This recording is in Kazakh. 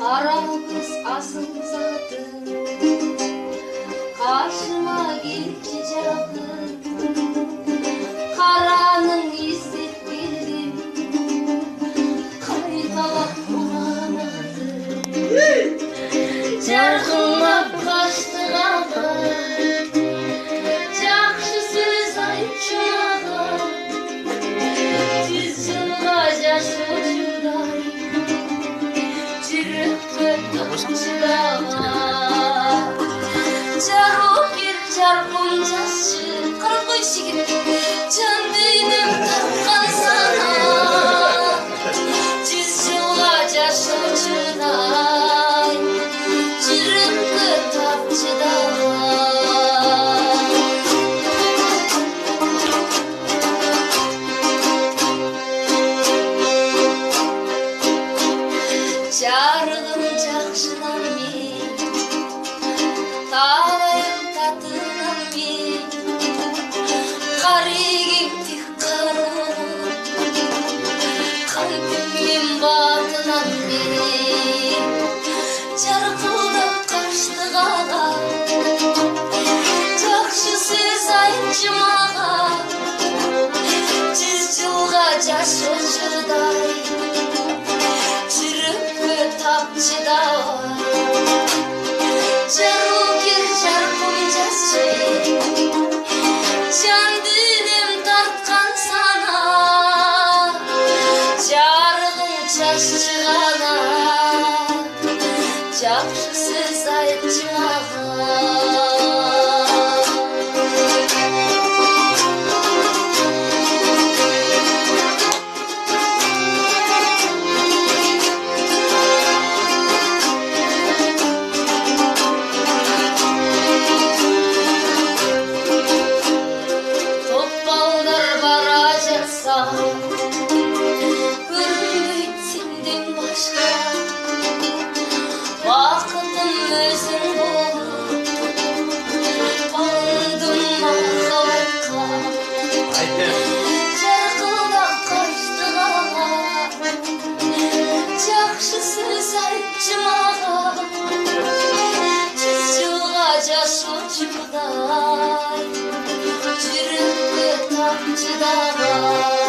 Aramız asılzadı, karşıma geldi canım. Karanın izlet bildim, kaytalak bulamadım. Jarkınlap kaçtı ağa, Жакшы сөз айтчы мага, жүз жылга жашоочудай, жүрөккө чыдаган. Жарокер жаркын жакшы, карап койчу жигит, жан дүйнөм тапкан сана, жүз жылга жашоочудай, жүрөккө чыдаган. Жарығым жақшынан мен, талайым татынан мен, қарегем тек қаруым, қантым мен батынан мен. Жарқылдап қашты қаға, жақшы сөз айтшы мага, жүз жылға жашоочудай, чыдабан. Жарокер жаркын жакшы, жан дүйнөм тарткан сана, жарыгың жакшы гана, жакшы сөз айтчы мага. Көрмейт сенден башка, бакытым өзүң болуп, балындым махабатка. Жаркылдап качты кага, жакшы сөз айтчы мага, жүз жылга жашоочудай, жүрөккө так чыдаган.